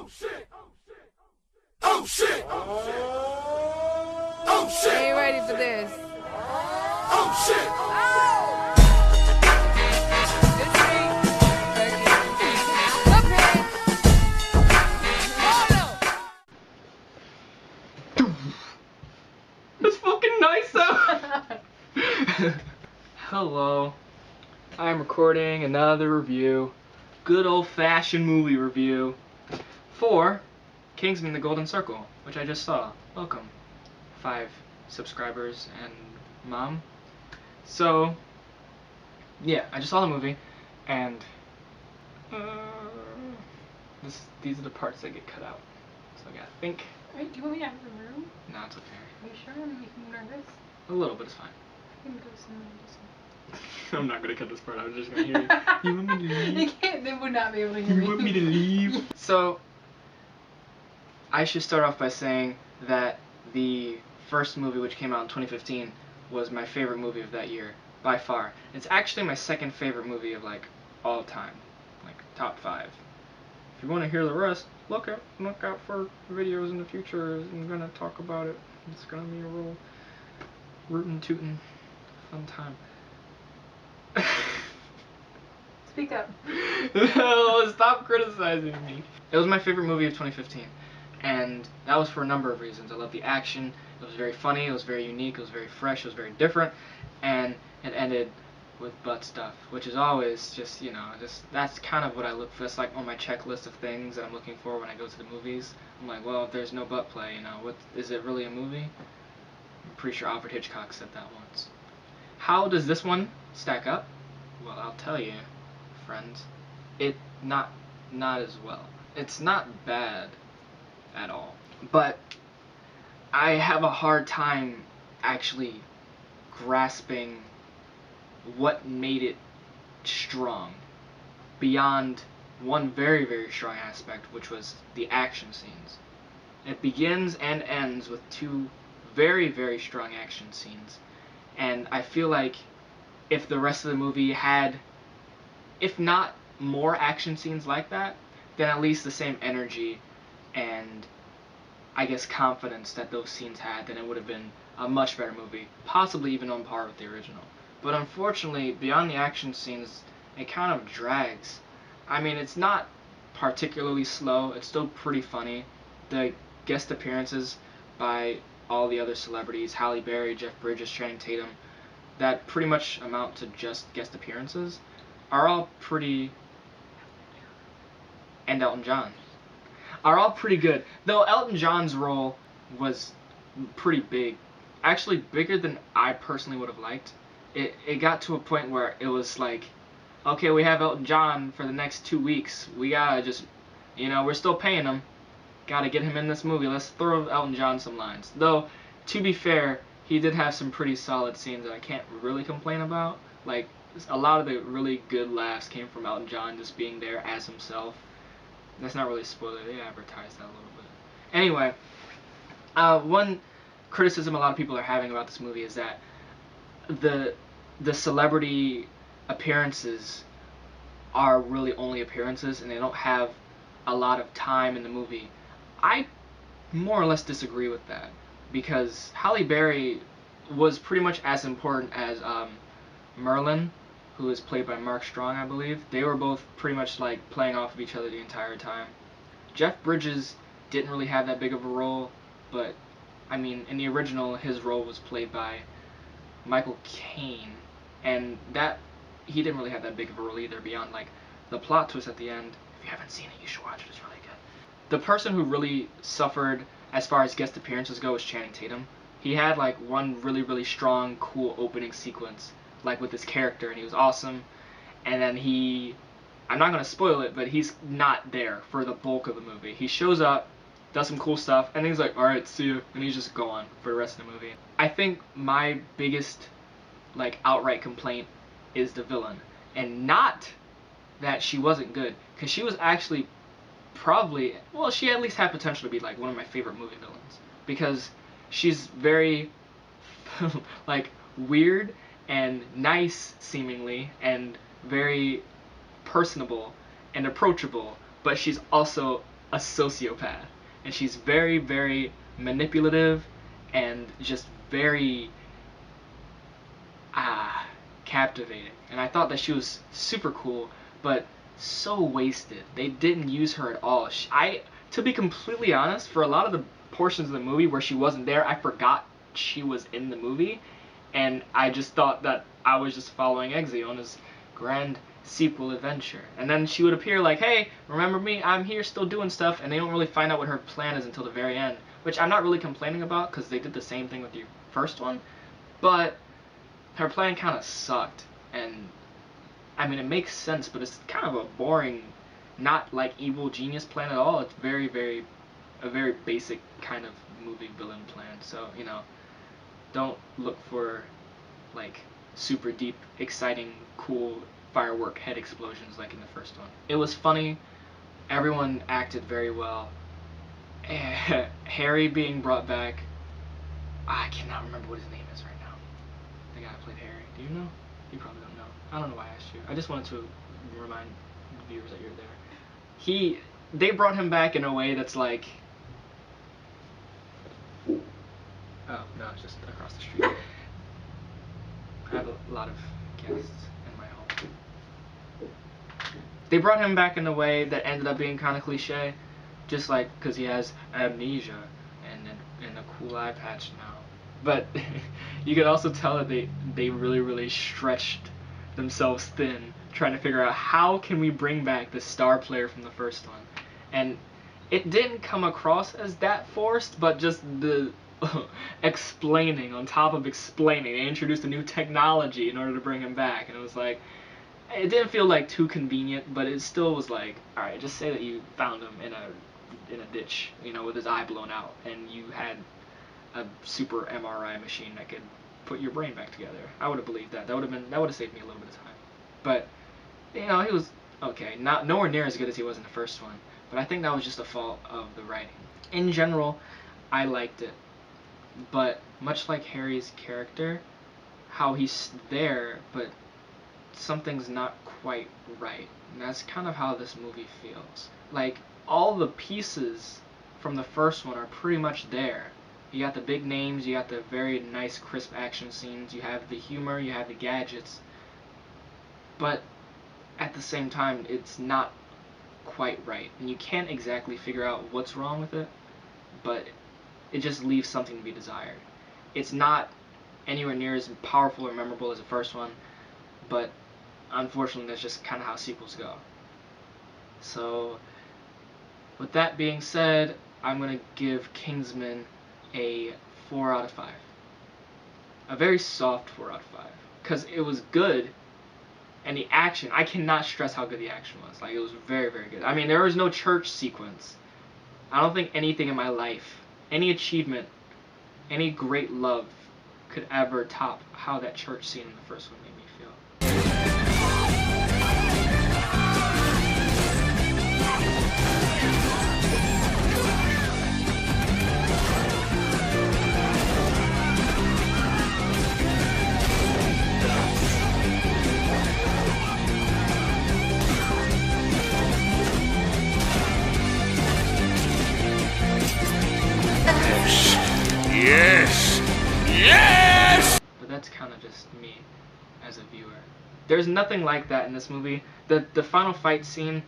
Oh shit! Oh shit! Oh shit! Oh shit! Ain't ready for this. Oh shit! Oh! It's me. Okay. That's fucking nice though. Hello. I'm recording another review. Good old-fashioned movie review for Kingsman: The Golden Circle, which I just saw. Welcome. 5 subscribers and mom. So, yeah, I just saw the movie, and these are the parts that get cut out. So I gotta think. Wait, do you want me to have the room? No, it's okay. Are you sure? I'm gonna make you nervous. A little bit is fine. I'm gonna go somewhere. I'm not gonna cut this part out. I'm just gonna hear you. You want me to leave? They can't. They would not be able to hear You want me to leave? So, I should start off by saying that the first movie, which came out in 2015, was my favorite movie of that year, by far. It's actually my second favorite movie of, like, all time. Like, top 5. If you want to hear the rest, look out for videos in the future. I'm gonna talk about it. It's gonna be a real rootin' tootin' fun time. Speak up. No, stop criticizing me. It was my favorite movie of 2015, and that was for a number of reasons. I love the action. It was very funny. It was very unique. It was very fresh. It was very different, and it ended with butt stuff, which is always just, you know, that's kind of what I look for. That's like on my checklist of things that I'm looking for when I go to the movies. I'm like, well, if there's no butt play, you know, what is it really a movie? I'm pretty sure Alfred Hitchcock said that once. How does this one stack up? Well, I'll tell you, friends. It not as well. It's not bad at all. But I have a hard time actually grasping what made it strong beyond one very, very strong aspect, which was the action scenes. It begins and ends with 2 very, very strong action scenes. And I feel like if the rest of the movie had, if not more action scenes like that, then at least the same energy and, I guess, confidence that those scenes had, then it would have been a much better movie, possibly even on par with the original. But unfortunately, beyond the action scenes, it kind of drags. I mean, it's not particularly slow, it's still pretty funny. The guest appearances by all the other celebrities, Halle Berry, Jeff Bridges, Channing Tatum, that pretty much amount to just guest appearances, are all pretty, and Elton John, are all pretty good. Though Elton John's role was pretty big, actually bigger than I personally would have liked. It got to a point where it was like, okay, we have Elton John for the next 2 weeks. We gotta just, you know, we're still paying him. Gotta get him in this movie. Let's throw Elton John some lines. Though, to be fair, he did have some pretty solid scenes that I can't really complain about. Like, a lot of the really good laughs came from Elton John just being there as himself. That's not really a spoiler. They advertised that a little bit. Anyway, one criticism a lot of people are having about this movie is that the celebrity appearances are really only appearances, and they don't have a lot of time in the movie. I more or less disagree with that, because Halle Berry was pretty much as important as Merlin, who is played by Mark Strong, I believe. They were both pretty much like playing off of each other the entire time. Jeff Bridges didn't really have that big of a role, but I mean, in the original, his role was played by Michael Caine, and that he didn't really have that big of a role either, beyond like the plot twist at the end. If you haven't seen it, you should watch it. It's really good. The person who really suffered as far as guest appearances go was Channing Tatum. He had like one really, really strong, cool opening sequence, like with his character, and he was awesome. And then I'm not gonna spoil it, but he's not there for the bulk of the movie. He shows up, does some cool stuff, and then he's like, alright, see you, and he's just gone for the rest of the movie. I think my biggest, like, outright complaint is the villain, and not that she wasn't good, because she was actually probably, well, she at least had potential to be, like, one of my favorite movie villains, because she's very, like, weird and nice, seemingly, and very personable and approachable, but she's also a sociopath, and she's very, very manipulative and just very captivating. And I thought that she was super cool, but so wasted. They didn't use her at all. To be completely honest, for a lot of the portions of the movie where she wasn't there, I forgot she was in the movie, and I just thought that I was just following Eggsy on his grand sequel adventure. And then she would appear like, hey, remember me? I'm here still doing stuff, and they don't really find out what her plan is until the very end, which I'm not really complaining about because they did the same thing with the first one, but her plan kind of sucked. And I mean, it makes sense, but it's kind of a boring, not like evil genius plan at all. It's a very basic kind of movie villain plan. So, you know, don't look for like super deep, exciting, cool firework head explosions like in the first one. It was funny. Everyone acted very well. Harry being brought back. I cannot remember what his name is right now. The guy who played Harry. Do you know? You probably don't know. I don't know why I asked you. I just wanted to remind viewers that you're there. They brought him back in a way that's like... Oh, no, it's just across the street. I have a lot of guests in my home. They brought him back in a way that ended up being kind of cliche. Just like, because he has amnesia and a cool eye patch now. But you could also tell that they really, really stretched themselves thin trying to figure out how can we bring back the star player from the first one. And it didn't come across as that forced, but just the explaining on top of explaining. They introduced a new technology in order to bring him back, and it was like, it didn't feel like too convenient, but it still was like, alright, just say that you found him in a ditch, you know, with his eye blown out, and you had a super MRI machine that could put your brain back together. I would have believed that. That would have saved me a little bit of time. But you know, he was okay, nowhere near as good as he was in the first one. But I think that was just a fault of the writing. In general, I liked it. But much like Harry's character, how he's there, but something's not quite right. And that's kind of how this movie feels. Like, all the pieces from the first one are pretty much there. You got the big names, you got the very nice, crisp action scenes, you have the humor, you have the gadgets. But at the same time, it's not quite right. And you can't exactly figure out what's wrong with it, but it just leaves something to be desired. It's not anywhere near as powerful or memorable as the first one, but unfortunately that's just kind of how sequels go. So, with that being said, I'm going to give Kingsman a 4 out of 5. A very soft 4 out of 5. Because it was good, and the action, I cannot stress how good the action was. Like, it was very, very good. I mean, there was no church sequence. I don't think anything in my life, any achievement, any great love could ever top how that church scene in the first one made me feel. Yes! Yes! But that's kind of just me as a viewer. There's nothing like that in this movie. The final fight scene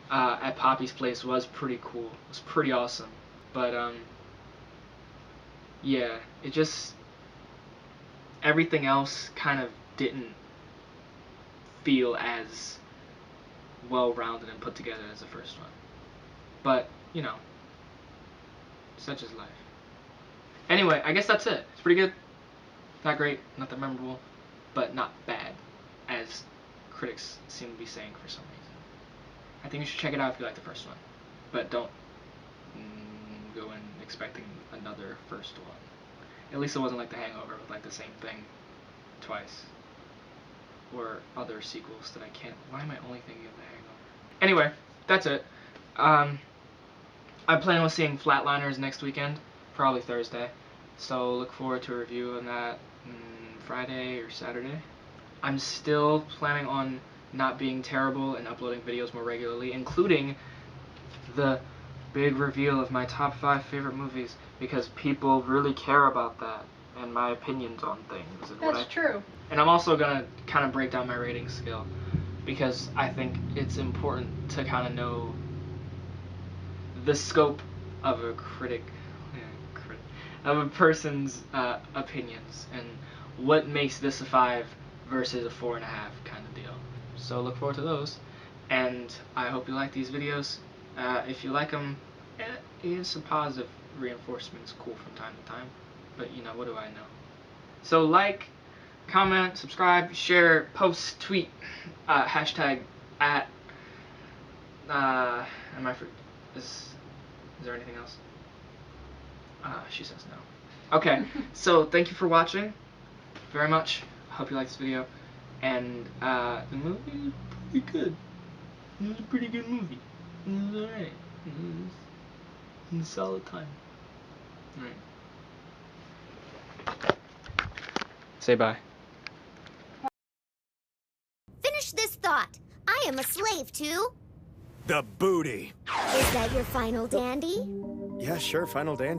at Poppy's place was pretty cool. It was pretty awesome. But yeah, it just, everything else kind of didn't feel as well-rounded and put together as the first one. But, you know, such is life. Anyway, I guess that's it. It's pretty good. Not great, not that memorable, but not bad, as critics seem to be saying for some reason. I think you should check it out if you like the first one, but don't go in expecting another first one. At least it wasn't like The Hangover with like the same thing twice, or other sequels that I can't. Why am I only thinking of The Hangover? Anyway, that's it. I'm planning on seeing Flatliners next weekend, probably Thursday. So look forward to a review on that Friday or Saturday. I'm still planning on not being terrible and uploading videos more regularly, including the big reveal of my top 5 favorite movies because people really care about that and my opinions on things. And That's true. And I'm also gonna kind of break down my rating scale because I think it's important to kind of know the scope of a of a person's opinions and what makes this a 5 versus a 4.5 kind of deal. So look forward to those, and I hope you like these videos. If you like them, it's some positive reinforcement's cool from time to time, but you know, what do I know? So like, comment, subscribe, share, post, tweet, hashtag at is there anything else? She says no. Okay, so thank you for watching very much. Hope you liked this video. And the movie is pretty good. It was a pretty good movie. It was alright. It was a solid time. Alright. Say bye. Finish this thought. I am a slave to... The booty. Is that your final dandy? Yeah, sure, final dandy.